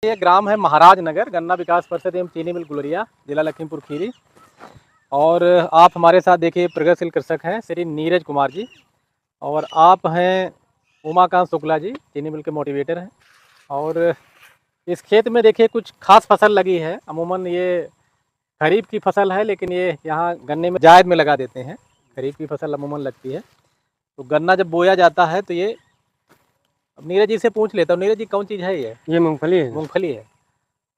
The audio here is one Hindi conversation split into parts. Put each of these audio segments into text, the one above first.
ये ग्राम है महाराज नगर, गन्ना विकास परिषद एवं चीनी मिल गुलरिया, जिला लखीमपुर खीरी। और आप हमारे साथ देखिए प्रगतिशील कृषक हैं श्री नीरज कुमार जी, और आप हैं उमाकांत शुक्ला जी, चीनी मिल के मोटिवेटर हैं। और इस खेत में देखिए कुछ खास फसल लगी है। अमूमन ये खरीफ की फसल है, लेकिन ये यहाँ गन्ने में जायद में लगा देते हैं। खरीफ की फसल अमूमन लगती है, तो गन्ना जब बोया जाता है तो ये, अब नीरज जी से पूछ लेता हूँ। नीरज जी, कौन चीज़ है ये? मूंगफली है। मूंगफली है।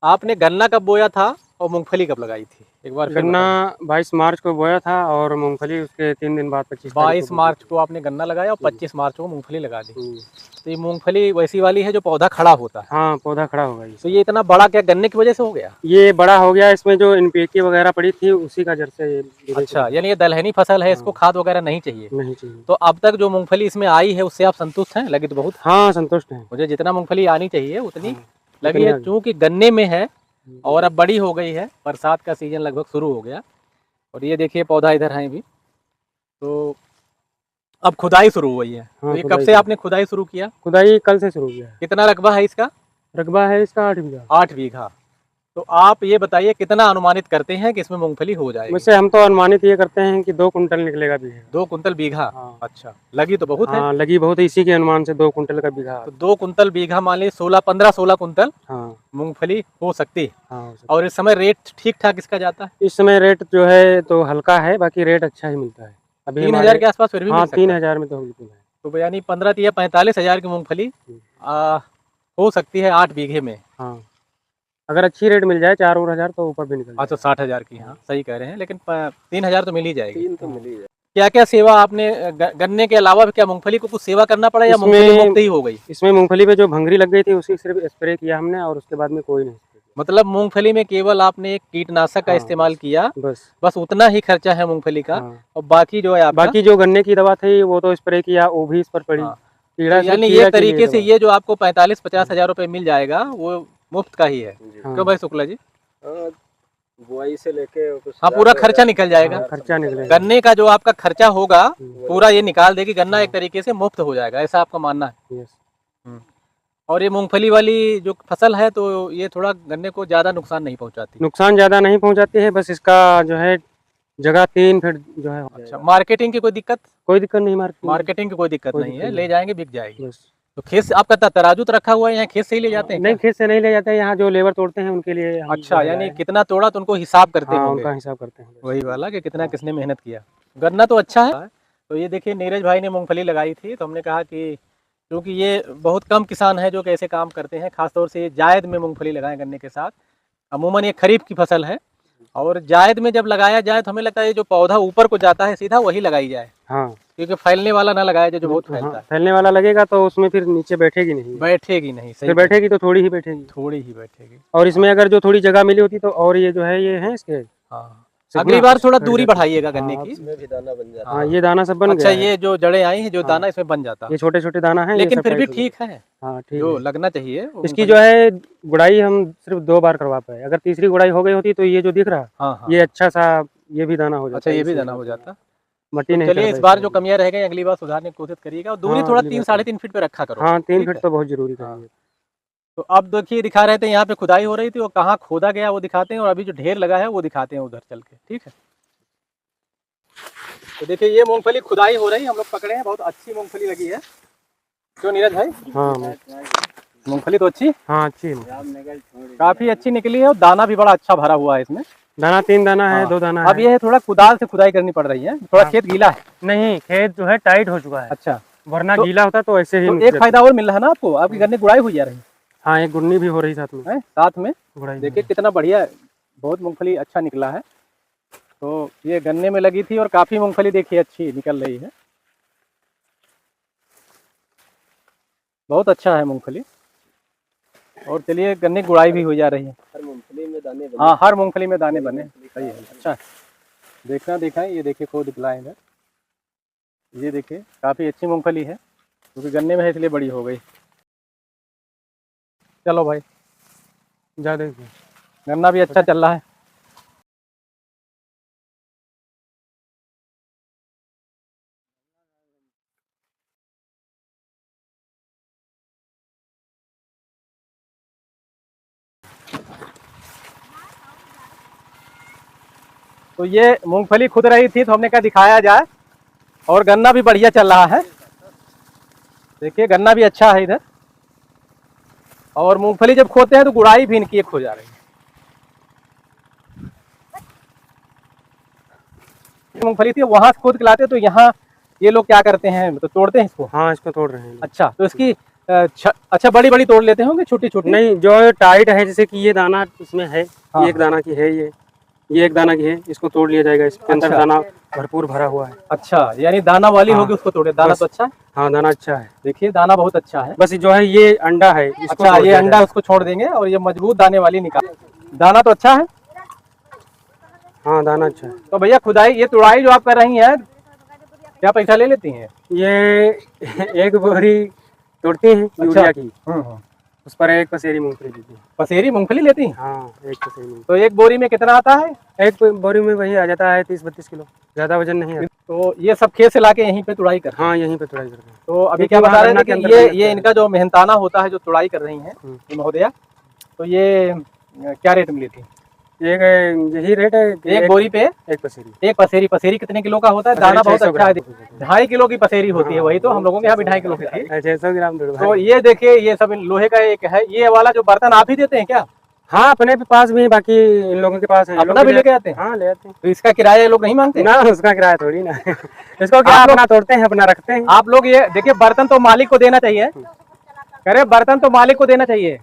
आपने गन्ना कब बोया था और मूंगफली कब लगाई थी, एक बार फिर गन्ना बताइए। 22 मार्च को बोया था और मूंगफली उसके 3 दिन बाद 25 तारीख को 22 बोई मार्च थी। को आपने गन्ना लगाया और 25 मार्च को मूंगफली लगा दी। हम्म। तो ये मूंगफली वैसी वाली है जो पौधा खड़ा होता है। हाँ, पौधा खड़ा होगा तो इसका। ये इतना बड़ा क्या गन्ने की वजह से हो गया? ये बड़ा हो गया, इसमें जो एनपीके वगैरह पड़ी थी उसी का जड़ से ये अच्छा, धीरे-धीरे। यानी ये दलहनी फसल है, इसको हाँ, खाद वगैरह नहीं चाहिए। नहीं चाहिए। तो अब तक जो मूंगफली इसमें आई है उससे आप संतुष्ट हैं? लगी तो बहुत, हाँ, संतुष्ट हैं। मुझे जितना मूंगफली आनी चाहिए उतनी हाँ, लगी उतनी है। आ गई। चूँकि गन्ने में है और अब बड़ी हो गई है, बरसात का सीजन लगभग शुरू हो गया। और ये देखिए पौधा इधर है भी। तो अब खुदाई शुरू हुई है। तो हाँ, ये कब खुदाई से शुरू। आपने खुदाई शुरू किया? खुदाई कल से शुरू किया है। कितना रकबा है इसका? रकबा है इसका 8 बीघा। 8 बीघा। तो आप ये बताइए कितना अनुमानित करते हैं कि इसमें मूंगफली हो जाएगी? वैसे हम तो अनुमानित ये करते हैं कि 2 कुंटल निकलेगा बीघे का। 2 कुंतल बीघा? हाँ। अच्छा, लगी तो बहुत है। हाँ, लगी बहुत है, इसी के अनुमान से 2 कुंटल का बीघा। तो 2 कुंतल बीघा मान लीजिए 16 कुंतल हाँ, मूंगफली हो सकती है। हाँ, हो सकता और इस समय रेट ठीक ठाक इसका जाता है? है। इस समय रेट जो है तो हल्का है, बाकी रेट अच्छा ही मिलता है। अभी 3000 हमारे के आसपास फिर भी मिल हाँ, सकता है। 3000 में तो बिल्कुल है। तो यानी 15 तिया 45,000 की मूंगफली हो सकती है 8 बीघे में। हाँ, अगर अच्छी रेट मिल जाए 4 और हज़ार तो ऊपर भी निकल हाँ, तो जाएगा। 60,000 की, हाँ सही कह रहे हैं, लेकिन 3,000 तो मिल ही जाएगी। 3 तो मिल ही जाए। क्या क्या सेवा आपने गन्ने के अलावा भी क्या मूंगफली को कुछ सेवा करना पड़ा या मूंगफली इसमें मुफ्त ही हो गई? इसमें मूंगफली पे जो भंगरी लग गई थी उसी सिर्फ स्प्रे किया हमने और उसके बाद में कोई नहीं स्प्रे किया। मतलब मूंगफली में केवल आपने एक कीटनाशक का हाँ, इस्तेमाल किया, बस। बस उतना ही खर्चा है मूंगफली का। हाँ, और बाकी जो है आपका, बाकी जो गन्ने की दवा थी वो तो स्प्रे किया, वो भी इस पर पड़ी। हाँ, तो कीड़ा सिर्फ यानी एक कीड़ा के लिए तरीके से दवा। ये जो आपको 45-50 हजार रुपये मिल जाएगा वो मुफ्त का ही है। हाँ, क्यों भाई शुक्ला जी? हाँ, बुआई से लेके कुछ हाँ, पूरा खर्चा निकल जाएगा। हाँ, खर्चा निकलेगा। गन्ने का जो आपका खर्चा होगा हम्म। पूरा ये निकाल देगी। गन्ना हाँ। एक तरीके से मुफ्त हो जाएगा, ऐसा आपका मानना है? यस। हम्म। और ये मूंगफली वाली जो फसल है तो ये थोड़ा गन्ने को ज़्यादा नुकसान नहीं पहुंचाती। नुकसान ज़्यादा नहीं पहुंचाती है, बस इसका जो है जगह 3 फीट जो है। अच्छा, मार्केटिंग की कोई दिक्कत? कोई दिक्कत नहीं मार्केट में। मार्केटिंग की कोई दिक्कत कोई नहीं दिक्कत है, ले नहीं। जाएंगे बिक जाएगी। बस। तो खेत से आपका तराजू तो रखा हुआ है, यहाँ खेत से ही ले जाते हैं नहीं, क्या? खेत से नहीं ले जाते हैं, यहाँ जो लेबर तोड़ते हैं उनके लिए हम जो अच्छा, है यानी लाए हैं। कितना तोड़ा तो उनको हिसाब करते हाँ, होंगे। उनका हिसाब करते हैं बस। वही वाला कि कितना हाँ। किसने मेहनत किया। गन्ना तो अच्छा है। तो ये देखिए नीरज भाई ने मूंगफली लगाई थी, तो हमने कहा कि क्योंकि ये बहुत कम किसान हैं जो कैसे काम करते हैं, खासतौर से ये जायद में मूंगफली लगाएं गन्ने के साथ। अमूमन ये खरीफ की फसल है, और जायद में जब लगाया जाए तो हमें लगता है जो पौधा ऊपर को जाता है सीधा वही लगाई जाए, हाँ। क्योंकि फैलने वाला ना लगाया जाए जो बहुत हाँ, फैलता है। फैलने वाला लगेगा तो उसमें फिर नीचे बैठेगी नहीं। बैठेगी नहीं, सही फिर कह रहे बैठेगी तो थोड़ी ही बैठेगी। हैं। थोड़ी ही बैठेगी। और इसमें अगर जो थोड़ी जगह मिली होती तो और ये जो है ये है इसके हाँ, सिकुड़ा अगली बार थोड़ा हट दूरी जाती। बढ़ाइएगा गन्ने हाँ, की। इसमें भी दाना बन जाता हाँ, है। ये दाना सब बन अच्छा, गया है। ये जो जड़ें आई हैं, जो हाँ, दाना इसमें बन जाता, ये छोटे-छोटे दाना हैं, ये लेकिन सब फिर भी टाइट हो ठीक गए। है। हाँ, ठीक जो है। लगना चाहिए वो इसकी मूंगफली। जो है गुड़ाई हम सिर्फ 2 बार करवा पाए। अगर तीसरी गुड़ाई हो गई होती तो ये जो दिख रहा, हाँ हाँ ये हाँ। अच्छा-सा ये भी दाना हो अच्छा, जाता, ये ये भी सूख दाना हो जाता। जाता। मट्टी तो नहीं चलिए, चढ़ता इस इस बार तरह जो की। कमियां रह गई अगली बार सुधारने की कोशिश करिएगा, और दूरी हाँ, थोड़ा अगली बार 3 साढ़े 3 फीट पे रखा करो। हाँ, 3 ठीक फीट है। तो बहुत ज़रूरी हाँ। करेंगे। तो अब देखिए दिखा रहे थे यहाँ पे खुदाई हो रही थी, वो कहाँ खोदा गया वो दिखाते हैं, और अभी जो ढेर लगा है वो दिखाते हैं उधर चल के। ठीक है। तो देखिए ये मूंगफली खुदाई हो रही, हम लोग पकड़े हैं, बहुत अच्छी मूंगफली लगी है। क्यों नीरज भाई? हाँ, मूंगफली तो अच्छी, हाँ, अच्छी है। काफी अच्छी निकली है, और दाना भी बड़ा अच्छा भरा हुआ है इसमें। दाना 3 दाना है, हाँ, 2 दाना अब है। ये है थोड़ा कुदाल से खुदाई करनी पड़ रही है, थोड़ा हाँ। खेत गीला है। नहीं, खेत जो है टाइट हो चुका है। अच्छा, वरना तो गीला होता तो ऐसे ही एक जाती। फायदा और मिल रहा है ना आपको, आपकी गन्ने गुड़ाई हुई जा रही हाँ, एक गुड़नी भी हो रही साथ में। है साथ में। गुड़ाई भी हो देखिए रही। कितना बढ़िया, बहुत मूंगफली अच्छा निकला है। तो ये गन्ने में लगी थी और काफी मूंगफली देखिए अच्छी निकल रही है, बहुत अच्छा है मूंगफली। और चलिए गन्ने की गुड़ाई भी हो जा रही है। हर मूंगफली में दाने बने। हाँ, हर मूंगफली में दाने बने, सही है, अच्छा है। देखना दिखाएं, ये देखिए खुद दिखलाएं इधर, ये देखिए काफ़ी अच्छी मूंगफली है, क्योंकि गन्ने में है इसलिए बड़ी हो गई। चलो भाई, ज़्यादा गन्ना भी अच्छा चल रहा है। तो ये मूंगफली खुद रही थी तो हमने कहा दिखाया जाए। और गन्ना भी बढ़िया चल रहा है, देखिए गन्ना भी अच्छा है इधर। और मूंगफली जब खोते हैं तो गुड़ाई भी इनकी एक हो जा रही है। मूंगफली थी वहां से खोद के लाते, तो यहाँ ये लोग क्या करते हैं, तो तोड़ते हैं इसको। हाँ, इसको तोड़ रहे हैं लोग। अच्छा, तो इसकी अच्छा बड़ी बड़ी तोड़ लेते होंगे, छोटी छोटी नहीं, जो टाइट है, जैसे कि ये दाना इसमें है, हाँ। ये एक दाना की है, ये एक दाना की है, इसको तोड़ लिया जाएगा। इसके अंदर अच्छा। दाना भरपूर भरा हुआ है। अच्छा, यानी दाना वाली हाँ। होगी उसको तोड़े। दाना बस। तो अच्छा है, हाँ, दाना अच्छा है। देखिए दाना बहुत अच्छा है। बस जो है ये अंडा है, इसको अच्छा, तोड़ ये दिया अंडा जाएगा। उसको छोड़ देंगे और ये मजबूत दाने वाली निकाल। दाना तो अच्छा है। हाँ, दाना अच्छा है। तो भैया खुदाई, ये तुड़ाई जो आप कर रही हैं, क्या पैसा ले लेती हैं? ये एक बोरी तोड़ती हैं यूरिया की, हम्म। उस पर एक पसेरी मूंगफली देती हैं। पसेरी मूंगफली लेती हैं? हाँ, एक पसेरी मूंगफली। तो एक बोरी में कितना आता है? एक बोरी में वही आ जाता है 30-32 किलो, ज्यादा वजन नहीं आता। तो ये सब खेत से लाके यहीं पे तुड़ाई कर। हाँ, यहीं पे तुड़ाई करते हैं। तो अभी क्योंकि क्या बता वहाँ रहे थे गन्ना के कि अंदर ये लगता है। इनका जो मेहनताना होता है जो तुड़ाई कर रही हैं ये महोदया, तो ये क्या रेट में लेती हैं? एक यही रेट है, एक बोरी पे एक पसेरी। एक पसेरी। पसेरी कितने किलो का होता है? पसेरी दाना बहुत 600 अच्छा है, ग्राम। 2.5 किलो की पसेरी होती है। वही तो हम लोगों के यहाँ भी 2.5 किलो की थी। 600 ग्राम दूध तो भाई। ये देखिए, ये सब लोहे का एक है। ये वाला जो बर्तन आप ही देते हैं क्या? हाँ, अपने भी पास भी, बाकी इन लोगों के पास है। ये लोग अपना भी लेके आते हैं? हाँ, ले आते हैं। तो इसका किराया ये लोग नहीं मांगते? ना, उसका किराया थोड़ी ना। इसको क्या आप लोग- अपना तोड़ते हैं, अपना रखते हैं। आप लोग ये देखिए, बर्तन तो मालिक को देना चाहिए। करे बर्तन तो मालिक को देना चाहिए,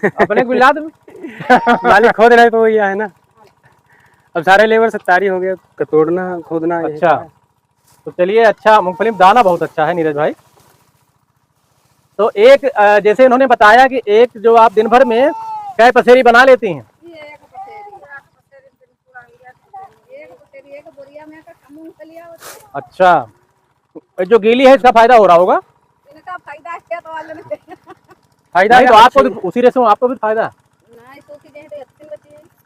अपने को मिला दो। मालिक खोद रहे तो वही है ना। अब सारे लेबर सत्तारी हो गए, तोड़ना खोदना। यही अच्छा, तो चलिए, अच्छा मूंगफली में दाना बहुत अच्छा है नीरज भाई। तो एक जैसे इन्होंने बताया कि एक जो आप दिन भर में कै पसेरी बना लेती हैं? अच्छा, जो गीली है इसका फायदा हो रहा होगा? फायदा नहीं, तो है। आपको भी उसी रेट से आपको भी फायदा।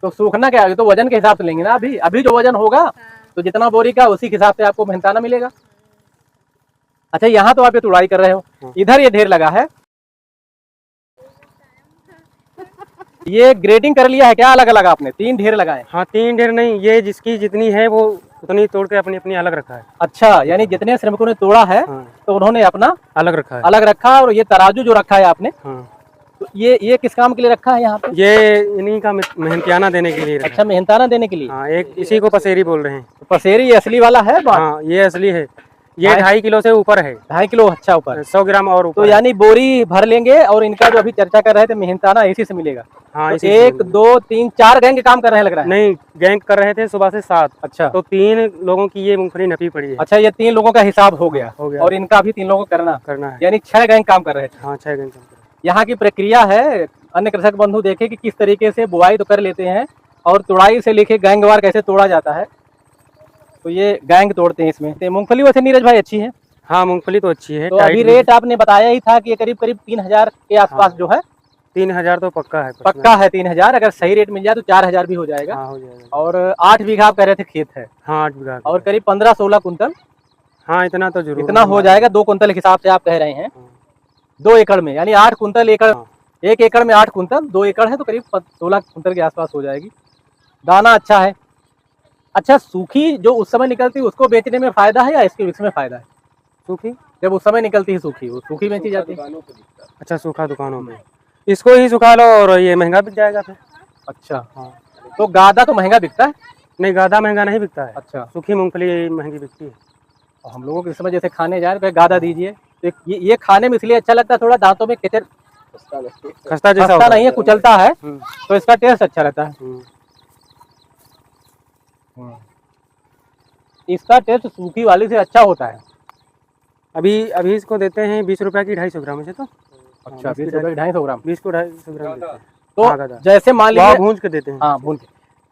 तो सूखना क्या है, तो वजन के हिसाब से लेंगे ना। अभी अभी जो वजन होगा तो जितना बोरी का उसी के हिसाब से आपको मेहनताना मिलेगा। अच्छा, यहाँ तो आप ये तुड़ाई कर रहे हो, इधर ये ढेर लगा है, ये ग्रेडिंग कर लिया है क्या? अलग अलग आपने 3 ढेर लगाए? हाँ, 3 ढेर नहीं, ये जिसकी जितनी है वो उतनी तोड़ के अपनी अपनी अलग रखा है। अच्छा, यानी जितने श्रमिकों ने तोड़ा है हाँ, तो उन्होंने अपना अलग रखा है। अलग रखा। और ये तराजू जो रखा है आपने, हाँ, तो ये किस काम के लिए रखा है यहाँ पे? ये इन्हीं का मेहनतियाना देने के लिए रखा अच्छा, मेहनताना देने के लिए। है। हाँ, एक इसी को पसेरी बोल रहे हैं। तो पसेरी ये असली वाला है? हाँ, ये असली है। ये 2.5 किलो से ऊपर है, 2.5 किलो। अच्छा, ऊपर 100 ग्राम और तो ऊपर। यानी बोरी भर लेंगे। और इनका जो अभी चर्चा कर रहे थे मेहनताना, इसी से मिलेगा। हाँ, तो इसी से 1 2 3 4 गैंग काम कर रहे हैं लग रहा है। नहीं, गैंग कर रहे थे सुबह से 7। अच्छा, तो 3 लोगों की ये मूंगफली नपी पड़ी है। अच्छा, ये 3 लोगों का हिसाब हो गया। हो गया। और इनका भी 3 लोगों को करना है। यानी 6 गैंग काम कर रहे थे। हाँ, 6 गैंग काम कर रहे हैं। यहाँ की प्रक्रिया है, अन्य कृषक बंधु देखे कि किस तरीके से बुआई तो कर लेते हैं और तुड़ाई से लेके गैंगवार कैसे तोड़ा जाता है। तो ये गैंग तोड़ते हैं इसमें। तो मूंगफली वैसे नीरज भाई अच्छी है। हाँ, मूंगफली तो अच्छी है। तो अभी रेट आपने बताया ही था कि ये करीब करीब 3000 के आसपास जो है। 3000 तो पक्का है। पक्का है 3000। अगर सही रेट मिल जाए तो 4000 भी हो जाएगा। हाँ, हो जाएगा। और 8 बीघा आप कह रहे थे खेत है, हाँ, 8 बीघा। और करीब 15-16 कुंतल हाँ, इतना तो जरूर इतना हो जाएगा। 2 कुंतल के हिसाब से आप कह रहे हैं। हाँ। 2 एकड़ में यानी 8 कुंतल एकड़। हाँ। 1 एकड़ में 8 कुंतल, 2 एकड़ है तो करीब 16 कुंतल के आसपास हो जाएगी। दाना अच्छा है। अच्छा, सूखी जो उस समय निकलती है उसको बेचने में फायदा है या इसमें फायदा है? सूखी जब उस समय निकलती है सूखी, वो सूखी बेची जाती है। अच्छा, सूखा दुकानों में इसको ही सुखा लो और ये महंगा बिक जाएगा फिर। अच्छा, हाँ। तो गादा तो महंगा बिकता है? नहीं, गादा महंगा नहीं बिकता है। अच्छा, सूखी मूंगफली महंगी बिकती है। और हम लोगों के समय जैसे खाने जाए तो गादा दीजिए, तो ये खाने में इसलिए अच्छा लगता है, थोड़ा दांतों में केचर खस्ता जैसा खस्ता होता नहीं है, कुचलता है, हम्म, तो इसका टेस्ट अच्छा रहता है। हम्म। इसका टेस्ट सूखी वाली से अच्छा होता है। अभी इसको देते हैं 20 रुपए की 250 ग्राम से। तो अच्छा, 20 रुपए 250 ग्राम। 20 को 250 ग्राम देते हैं। तो हाँ, गादा। जैसे मान वहाँ लीजिए, भूंज के देते हैं। हाँ भून के,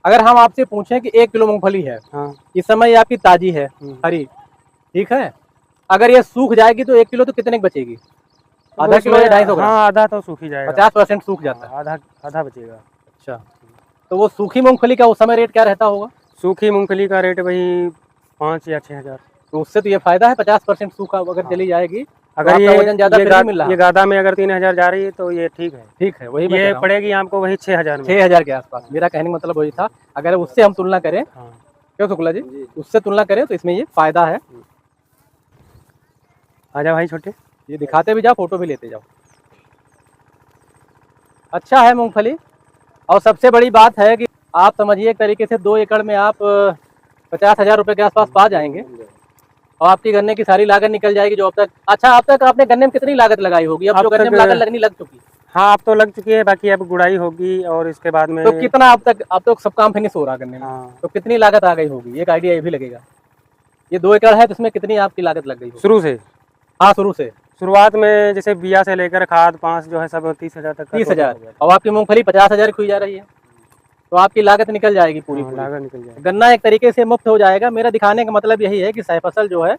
अगर हम आपसे पूछें कि 1 किलो मूंगफली है, हाँ। इस समय ये आपकी ताजी है, हरी, ठीक है, अगर ये सूख जाएगी तो 1 किलो तो कितने की बचेगी? आधा किलो या 250 ग्राम? हाँ, आधा तो सूख ही जाएगा। 50% सूख जाता है। आधा आधा बचेगा। अच्छा, तो वो सूखी मूंगफली का उस समय रेट क्या रहता होगा? सूखी मूंगफली का रेट वही 5 या 6000। तो उससे तो ये फायदा है, 50% सूखा अगर चली जाएगी अगर आपका ये वजन ज्यादा ये, फिर भी मिल रहा ये गादा में अगर 3000 जा रही है तो ये ठीक है। ठीक है, वही मैं कह ये रहा हूँ। पड़ेगी आपको वही 6000 में। 6000 के आसपास, मेरा कहने का मतलब वही था। अगर उससे हम तुलना करें, हाँ। क्यों शुक्ला जी, उससे तुलना करें तो इसमें ये फायदा है। आजा भाई छोटे। ये दिखाते भी जाओ, फोटो भी लेते जाओ। अच्छा है मूंगफली। और सबसे बड़ी बात है कि आप समझिए एक तरीके से 2 एकड़ में आप 50,000 रुपए के आसपास पा जाएंगे और आपकी गन्ने की सारी लागत निकल जाएगी जो अब तक। अच्छा, अब तक आपने गन्ने में कितनी लागत लगाई होगी? अब अब जो गन्ने में तक- लागत लगनी लग चुकी, हाँ अब तो लग चुकी है, बाकी अब गुड़ाई होगी और इसके बाद में। तो कितना अब तक सब काम फिनिश हो रहा गन्ने में, हाँ तो कितनी लागत आ गई होगी? एक आइडिया ये भी लगेगा। ये 2 एकड़ है तो इसमें कितनी आपकी लागत लग गई होगी? शुरू से, हाँ, शुरू से शुरुआत में जैसे बिया से लेकर खाद 5 जो है सब 30,000 तक का 30,000, और आपकी मूंगफली 50,000 खुई जा रही है, तो आपकी लागत निकल जाएगी पूरी हाँ, पूरी। लागत निकल जाएगी। गन्ना एक तरीके से मुफ्त हो जाएगा। मेरा दिखाने का मतलब यही है कि सह फसल जो है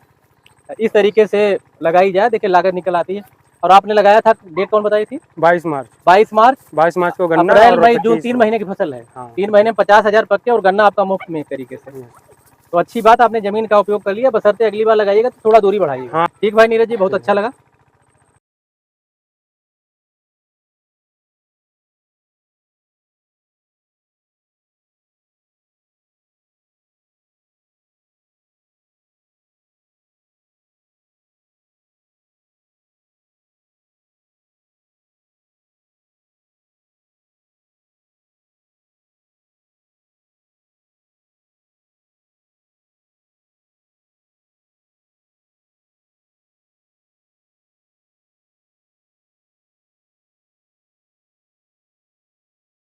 इस तरीके से लगाई जाए, देखिए लागत निकल आती है। और आपने लगाया था, डेट कौन बताई थी? 22 मार्च 22 मार्च। 22 मार्च को गन्ना अप्रैल और मई जून 25 3 महीने की फसल है। हाँ। 3 महीने में 50,000 पक्के और गन्ना आपका मुफ्त में एक तरीके से। तो अच्छी बात, आपने जमीन का उपयोग कर लिया, बशर्ते अगली बार लगाइएगा तो थोड़ा दूरी बढ़ाइएगा। हाँ। ठीक भाई नीरज जी, बहुत अच्छा लगा।